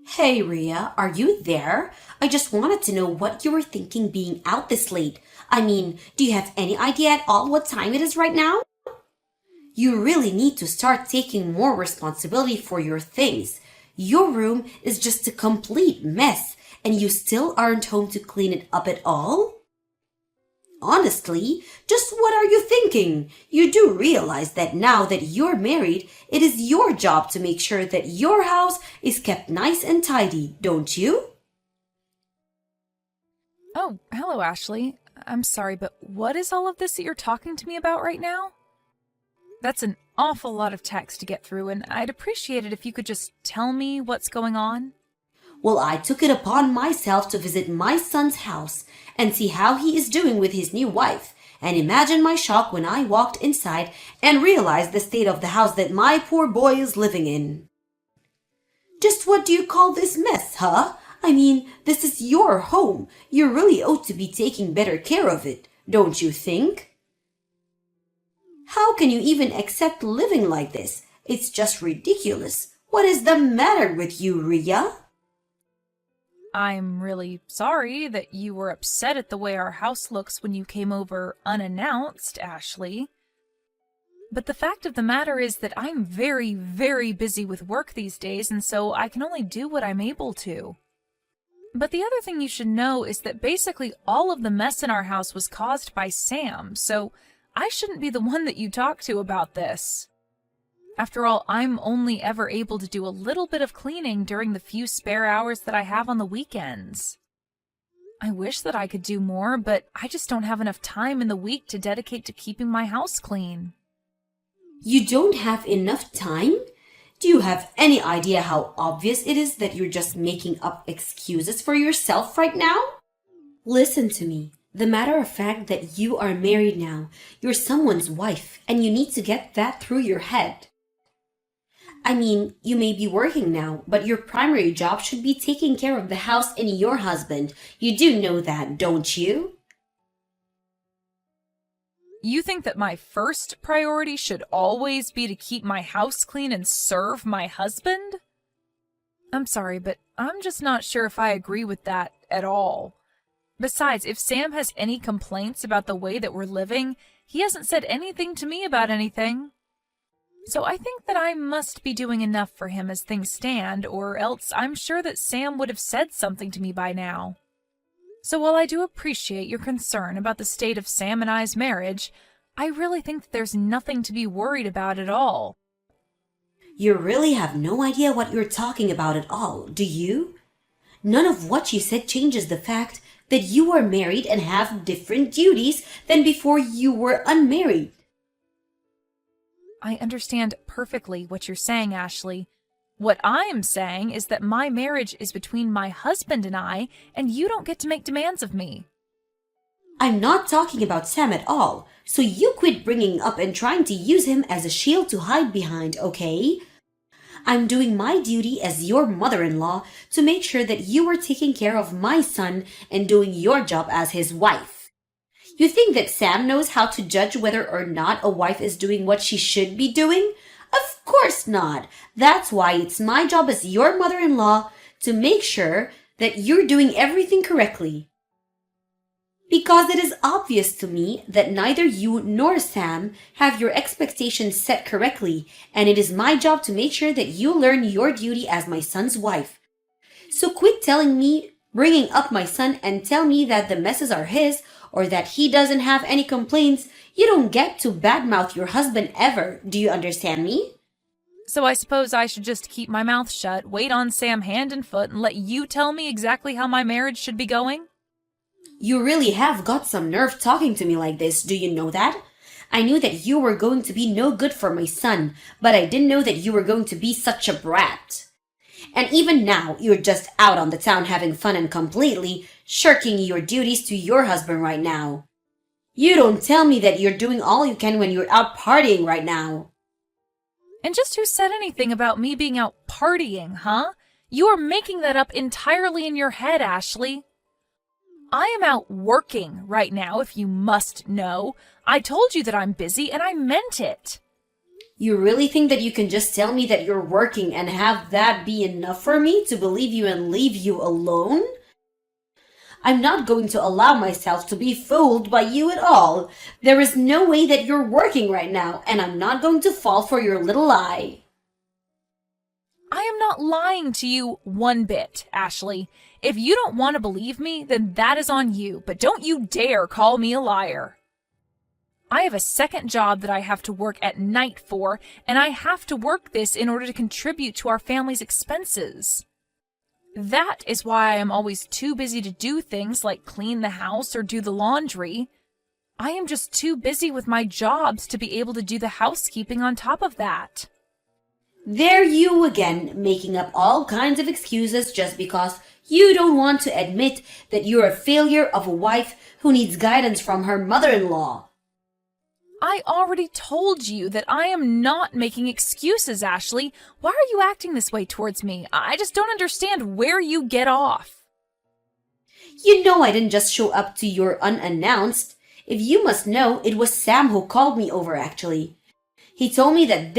Hey Ria, are you there? I just wanted to know what you were thinking being out this late. I mean, do you have any idea at all what time it is right now? You really need to start taking more responsibility for your things. Your room is just a complete mess, and you still aren't home to clean it up at all? Honestly, just what are you thinking? You do realize that now that you're married, it is your job to make sure that your house is kept nice and tidy, don't you? Oh, hello, Ashley. I'm sorry, but what is all of this that you're talking to me about right now? That's an awful lot of text to get through, and I'd appreciate it if you could just tell me what's going on. Well, I took it upon myself to visit my son's house and see how he is doing with his new wife. And imagine my shock when I walked inside and realized the state of the house that my poor boy is living in. Just what do you call this mess, huh? I mean, this is your home. You really ought to be taking better care of it, don't you think? How can you even accept living like this? It's just ridiculous. What is the matter with you, Ria? I'm really sorry that you were upset at the way our house looks when you came over unannounced, Ashley. But the fact of the matter is that I'm very, very busy with work these days, and so I can only do what I'm able to. But the other thing you should know is that basically all of the mess in our house was caused by Sam, so I shouldn't be the one that you talk to about this. After all, I'm only ever able to do a little bit of cleaning during the few spare hours that I have on the weekends. I wish that I could do more, but I just don't have enough time in the week to dedicate to keeping my house clean. You don't have enough time? Do you have any idea how obvious it is that you're just making up excuses for yourself right now? Listen to me. The matter of fact that you are married now, you're someone's wife, and you need to get that through your head. I mean, you may be working now, but your primary job should be taking care of the house and your husband. You do know that, don't you? You think that my first priority should always be to keep my house clean and serve my husband? I'm sorry, but I'm just not sure if I agree with that at all. Besides, if Sam has any complaints about the way that we're living, he hasn't said anything to me about anything. So I think that I must be doing enough for him as things stand, or else I'm sure that Sam would have said something to me by now. So while I do appreciate your concern about the state of Sam and I's marriage, I really think that there's nothing to be worried about at all. You really have no idea what you're talking about at all, do you? None of what you said changes the fact that you are married and have different duties than before you were unmarried. I understand perfectly what you're saying, Ashley. What I am saying is that my marriage is between my husband and you don't get to make demands of me. I'm not talking about Sam at all, so you quit bringing up and trying to use him as a shield to hide behind, okay? I'm doing my duty as your mother-in-law to make sure that you are taking care of my son and doing your job as his wife. You think that Sam knows how to judge whether or not a wife is doing what she should be doing? Of course not. That's why it's my job as your mother-in-law to make sure that you're doing everything correctly. Because it is obvious to me that neither you nor Sam have your expectations set correctly, and it is my job to make sure that you learn your duty as my son's wife. So quit telling me, bringing up my son and tell me that the messes are his or that he doesn't have any complaints. You don't get to badmouth your husband ever. Do you understand me? So I suppose I should just keep my mouth shut, wait on Sam hand and foot, and let you tell me exactly how my marriage should be going? You really have got some nerve talking to me like this, do you know that? I knew that you were going to be no good for my son, but I didn't know that you were going to be such a brat. And even now, you're just out on the town having fun and completely shirking your duties to your husband right now. You don't tell me that you're doing all you can when you're out partying right now. And just who said anything about me being out partying, huh? You are making that up entirely in your head, Ashley. I am out working right now, if you must know. I told you that I'm busy, and I meant it. You really think that you can just tell me that you're working and have that be enough for me to believe you and leave you alone? I'm not going to allow myself to be fooled by you at all. There is no way that you're working right now, and I'm not going to fall for your little lie. I am not lying to you one bit, Ashley. If you don't want to believe me, then that is on you, but don't you dare call me a liar. I have a second job that I have to work at night for, and I have to work this in order to contribute to our family's expenses. That is why I am always too busy to do things like clean the house or do the laundry. I am just too busy with my jobs to be able to do the housekeeping on top of that. There you again, making up all kinds of excuses just because you don't want to admit that you're a failure of a wife who needs guidance from her mother-in-law. I already told you that I am not making excuses, Ashley. Why are you acting this way towards me? I just don't understand where you get off. You know I didn't just show up to your unannounced. If you must know, it was Sam who called me over actually. He told me that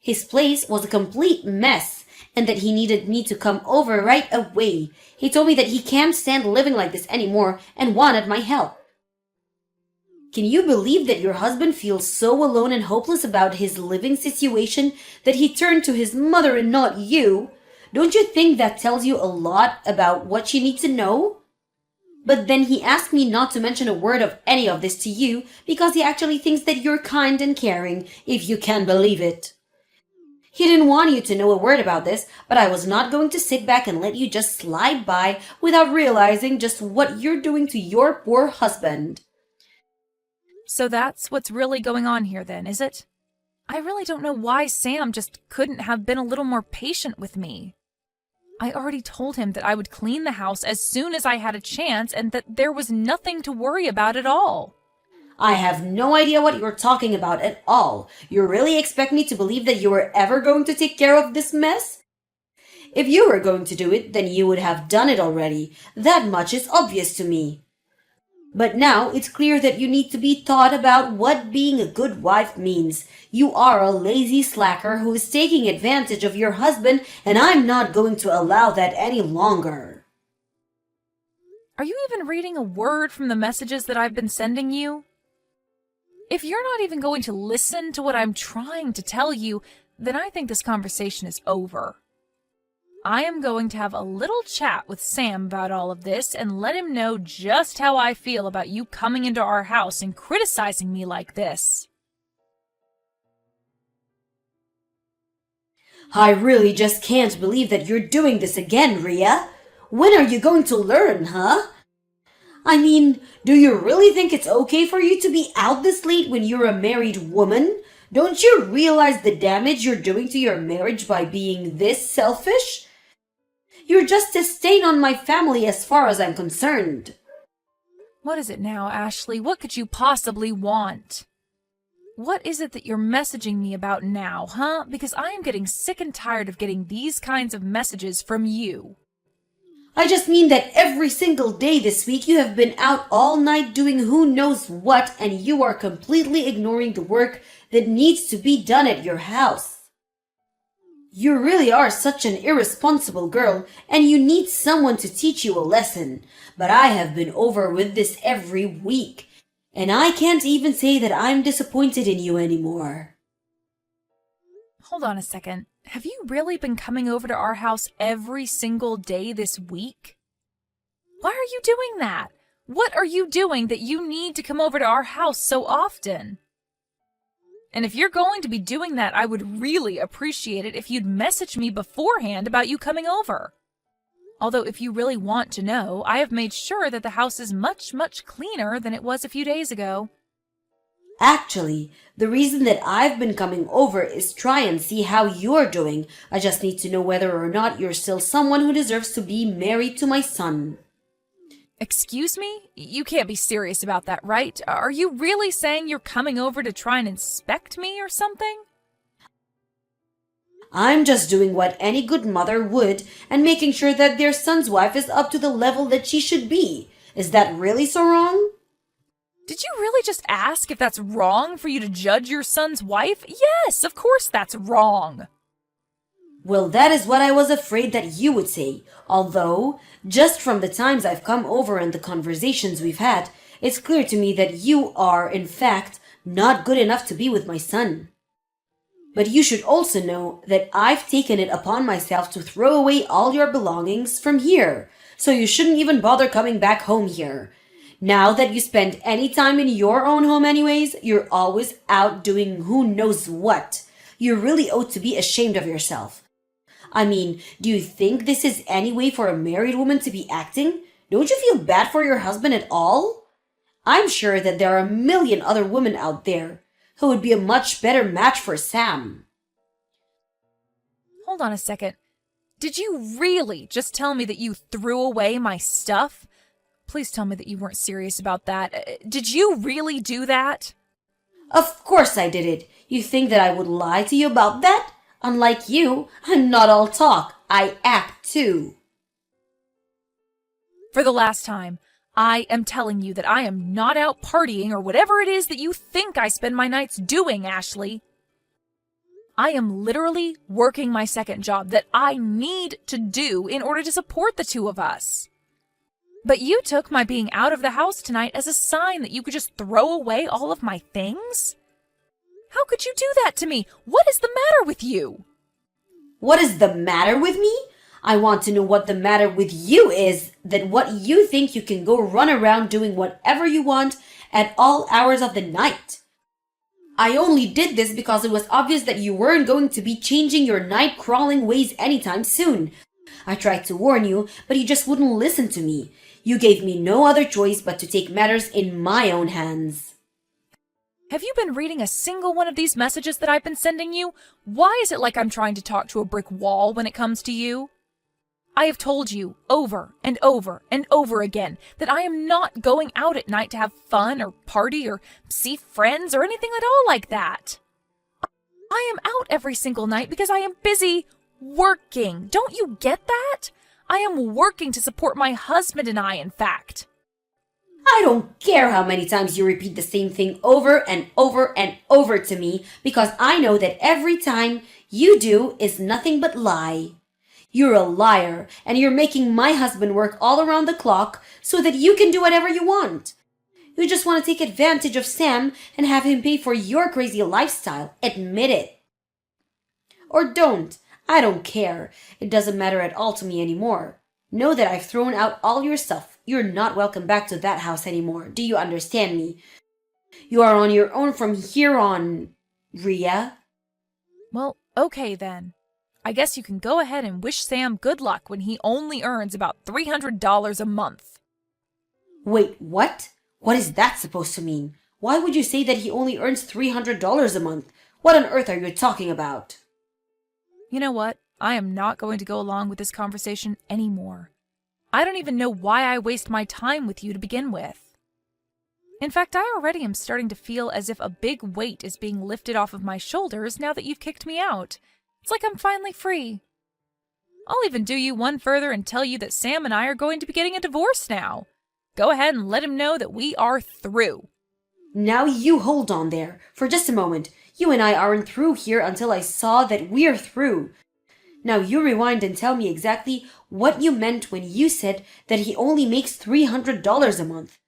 his place was a complete mess and that he needed me to come over right away. He told me that he can't stand living like this anymore and wanted my help. Can you believe that your husband feels so alone and hopeless about his living situation that he turned to his mother and not you? Don't you think that tells you a lot about what you need to know? But then he asked me not to mention a word of any of this to you because he actually thinks that you're kind and caring, if you can believe it. He didn't want you to know a word about this, but I was not going to sit back and let you just slide by without realizing just what you're doing to your poor husband. So that's what's really going on here then, is it? I really don't know why Sam just couldn't have been a little more patient with me. I already told him that I would clean the house as soon as I had a chance and that there was nothing to worry about at all. I have no idea what you're talking about at all. You really expect me to believe that you were ever going to take care of this mess? If you were going to do it, then you would have done it already. That much is obvious to me. But now it's clear that you need to be taught about what being a good wife means. You are a lazy slacker who is taking advantage of your husband, and I'm not going to allow that any longer. Are you even reading a word from the messages that I've been sending you? If you're not even going to listen to what I'm trying to tell you, then I think this conversation is over. I am going to have a little chat with Sam about all of this and let him know just how I feel about you coming into our house and criticizing me like this. I really just can't believe that you're doing this again, Ria. When are you going to learn, huh? I mean, do you really think it's okay for you to be out this late when you're a married woman? Don't you realize the damage you're doing to your marriage by being this selfish? You're just a stain on my family as far as I'm concerned. What is it now, Ashley? What could you possibly want? What is it that you're messaging me about now, huh? Because I am getting sick and tired of getting these kinds of messages from you. I just mean that every single day this week you have been out all night doing who knows what and you are completely ignoring the work that needs to be done at your house. You really are such an irresponsible girl and you need someone to teach you a lesson. But I have been over with this every week and I can't even say that I'm disappointed in you anymore. Hold on a second. Have you really been coming over to our house every single day this week? Why are you doing that? What are you doing that you need to come over to our house so often? And if you're going to be doing that, I would really appreciate it if you'd message me beforehand about you coming over. Although if you really want to know, I have made sure that the house is much, much cleaner than it was a few days ago. Actually, the reason that I've been coming over is try and see how you're doing. I just need to know whether or not you're still someone who deserves to be married to my son. Excuse me? You can't be serious about that, right? Are you really saying you're coming over to try and inspect me or something? I'm just doing what any good mother would and making sure that their son's wife is up to the level that she should be. Is that really so wrong? Did you really just ask if that's wrong for you to judge your son's wife? Yes, of course that's wrong. Well, that is what I was afraid that you would say. Although, just from the times I've come over and the conversations we've had, it's clear to me that you are, in fact, not good enough to be with my son. But you should also know that I've taken it upon myself to throw away all your belongings from here, so you shouldn't even bother coming back home here. Now that you spend any time in your own home anyways, you're always out doing who knows what. You really ought to be ashamed of yourself. I mean, do you think this is any way for a married woman to be acting? Don't you feel bad for your husband at all? I'm sure that there are a million other women out there who would be a much better match for Sam. Hold on a second. Did you really just tell me that you threw away my stuff? Please tell me that you weren't serious about that. Did you really do that? Of course I did it. You think that I would lie to you about that? Unlike you, I'm not all talk. I act too. For the last time, I am telling you that I am not out partying or whatever it is that you think I spend my nights doing, Ashley. I am literally working my second job that I need to do in order to support the two of us. But you took my being out of the house tonight as a sign that you could just throw away all of my things? How could you do that to me? What is the matter with you? What is the matter with me? I want to know what the matter with you is, that what you think you can go run around doing whatever you want at all hours of the night. I only did this because it was obvious that you weren't going to be changing your night-crawling ways anytime soon. I tried to warn you, but you just wouldn't listen to me. You gave me no other choice but to take matters in my own hands. Have you been reading a single one of these messages that I've been sending you? Why is it like I'm trying to talk to a brick wall when it comes to you? I have told you over and over and over again that I am not going out at night to have fun or party or see friends or anything at all like that. I am out every single night because I am busy working. Don't you get that? I am working to support my husband and I, in fact. I don't care how many times you repeat the same thing over and over and over to me, because I know that every time you do is nothing but lie. You're a liar, and you're making my husband work all around the clock so that you can do whatever you want. You just want to take advantage of Sam and have him pay for your crazy lifestyle. Admit it. Or don't. I don't care. It doesn't matter at all to me anymore. Know that I've thrown out all your stuff. You're not welcome back to that house anymore. Do you understand me? You are on your own from here on, Ria. Well, okay then. I guess you can go ahead and wish Sam good luck when he only earns about $300 a month. Wait, what? What is that supposed to mean? Why would you say that he only earns $300 a month? What on earth are you talking about? You know what? I am not going to go along with this conversation anymore. I don't even know why I waste my time with you to begin with. In fact, I already am starting to feel as if a big weight is being lifted off of my shoulders now that you've kicked me out. It's like I'm finally free. I'll even do you one further and tell you that Sam and I are going to be getting a divorce now. Go ahead and let him know that we are through. Now you hold on there for just a moment. You and I aren't through here until I saw that we're through. Now you rewind and tell me exactly what you meant when you said that he only makes $300 a month.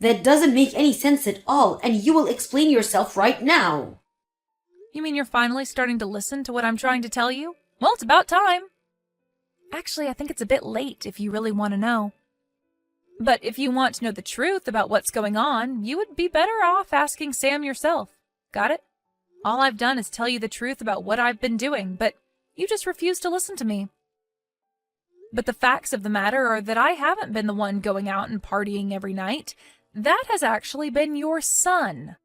That doesn't make any sense at all, and you will explain yourself right now. You mean you're finally starting to listen to what I'm trying to tell you? Well, it's about time. Actually, I think it's a bit late if you really want to know. But if you want to know the truth about what's going on, you would be better off asking Sam yourself. Got it? All I've done is tell you the truth about what I've been doing, but you just refuse to listen to me. But the facts of the matter are that I haven't been the one going out and partying every night. That has actually been your son.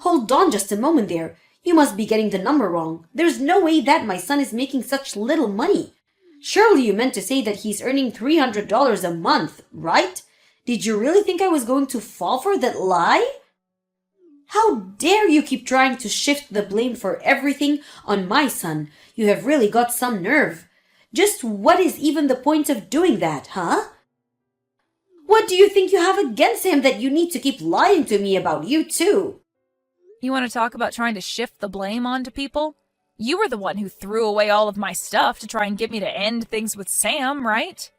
Hold on just a moment there. You must be getting the number wrong. There's no way that my son is making such little money. Surely you meant to say that he's earning $300 a month, right? Did you really think I was going to fall for that lie? How dare you keep trying to shift the blame for everything on my son? You have really got some nerve. Just what is even the point of doing that, huh? What do you think you have against him that you need to keep lying to me about you too? You want to talk about trying to shift the blame onto people? You were the one who threw away all of my stuff to try and get me to end things with Sam, right?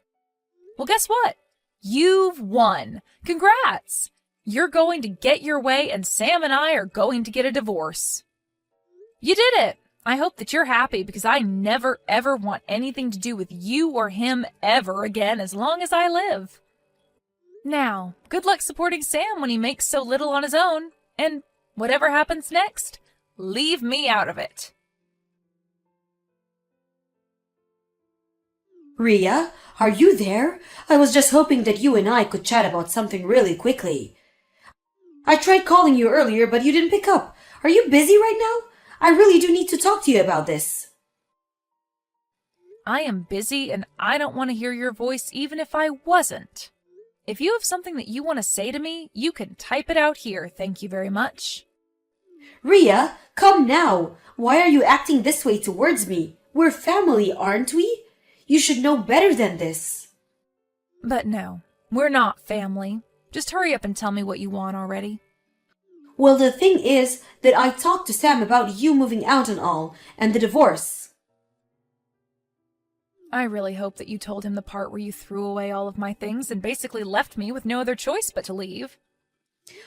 Well, guess what? You've won. Congrats! You're going to get your way, and Sam and I are going to get a divorce. You did it! I hope that you're happy, because I never ever want anything to do with you or him ever again as long as I live. Now, good luck supporting Sam when he makes so little on his own, and whatever happens next, leave me out of it. Ria, are you there? I was just hoping that you and I could chat about something really quickly. I tried calling you earlier, but you didn't pick up. Are you busy right now? I really do need to talk to you about this. I am busy, and I don't want to hear your voice even if I wasn't. If you have something that you want to say to me, you can type it out here, thank you very much. Ria, come now. Why are you acting this way towards me? We're family, aren't we? You should know better than this. But no, we're not family. Just hurry up and tell me what you want already. Well, the thing is that I talked to Sam about you moving out and all, and the divorce. I really hope that you told him the part where you threw away all of my things and basically left me with no other choice but to leave.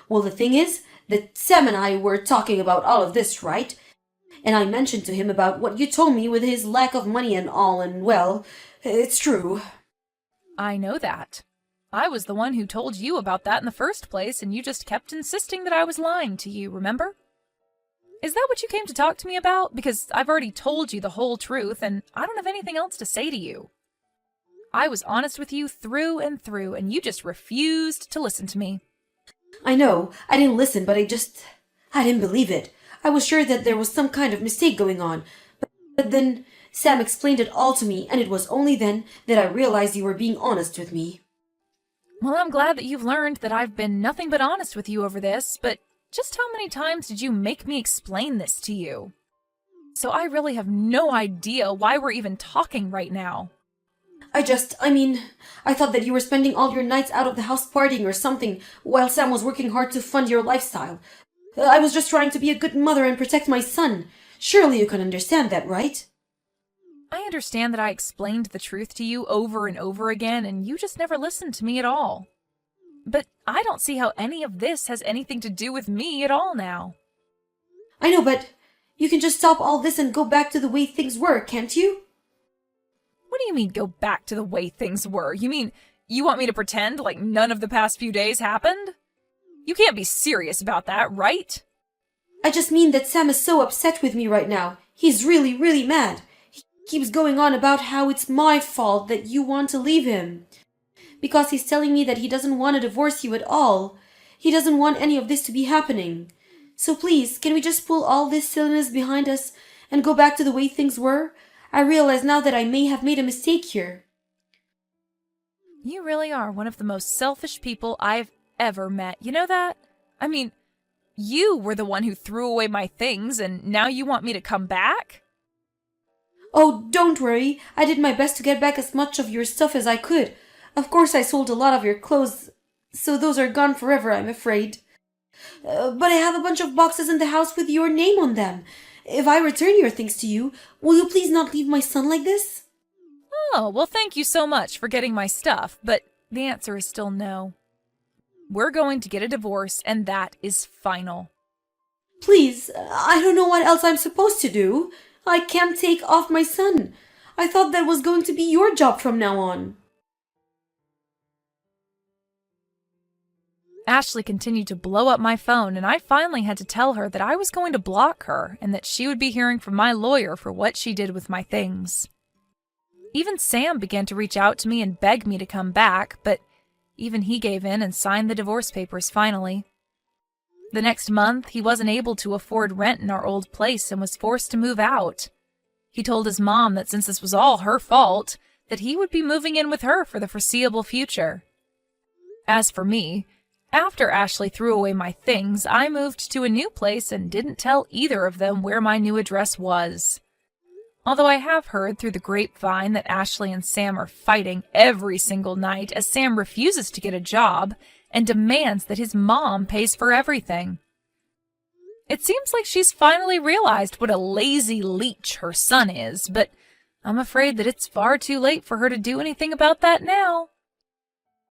Well, the thing is that Sam and I were talking about all of this, right? And I mentioned to him about what you told me with his lack of money and all, and well, it's true. I know that. I was the one who told you about that in the first place, and you just kept insisting that I was lying to you, remember? Is that what you came to talk to me about? Because I've already told you the whole truth, and I don't have anything else to say to you. I was honest with you through and through, and you just refused to listen to me. I know, I didn't listen, but I didn't believe it. I was sure that there was some kind of mistake going on. But then Sam explained it all to me, and it was only then that I realized you were being honest with me. Well, I'm glad that you've learned that I've been nothing but honest with you over this, but just how many times did you make me explain this to you? So I really have no idea why we're even talking right now. I thought that you were spending all your nights out of the house partying or something, while Sam was working hard to fund your lifestyle. I was just trying to be a good mother and protect my son. Surely you can understand that, right? I understand that I explained the truth to you over and over again, and you just never listened to me at all. But I don't see how any of this has anything to do with me at all now. I know, but you can just stop all this and go back to the way things were, can't you? What do you mean, go back to the way things were? You mean you want me to pretend like none of the past few days happened? You can't be serious about that, right? I just mean that Sam is so upset with me right now. He's really, really mad. He keeps going on about how it's my fault that you want to leave him. Because he's telling me that he doesn't want to divorce you at all. He doesn't want any of this to be happening. So please, can we just pull all this silliness behind us and go back to the way things were? I realize now that I may have made a mistake here. You really are one of the most selfish people I've ever met. You know that? I mean, you were the one who threw away my things, and now you want me to come back? Oh, don't worry. I did my best to get back as much of your stuff as I could. Of course, I sold a lot of your clothes, so those are gone forever, I'm afraid. But I have a bunch of boxes in the house with your name on them. If I return your things to you, will you please not leave my son like this? Oh, well, thank you so much for getting my stuff, but the answer is still no. We're going to get a divorce, and that is final. Please, I don't know what else I'm supposed to do. I can't take off my son. I thought that was going to be your job from now on. Ashley continued to blow up my phone, and I finally had to tell her that I was going to block her and that she would be hearing from my lawyer for what she did with my things. Even Sam began to reach out to me and beg me to come back, but even he gave in and signed the divorce papers finally. The next month, he wasn't able to afford rent in our old place and was forced to move out. He told his mom that since this was all her fault, that he would be moving in with her for the foreseeable future. As for me, after Ashley threw away my things, I moved to a new place and didn't tell either of them where my new address was. Although I have heard through the grapevine that Ashley and Sam are fighting every single night as Sam refuses to get a job and demands that his mom pays for everything. It seems like she's finally realized what a lazy leech her son is, but I'm afraid that it's far too late for her to do anything about that now.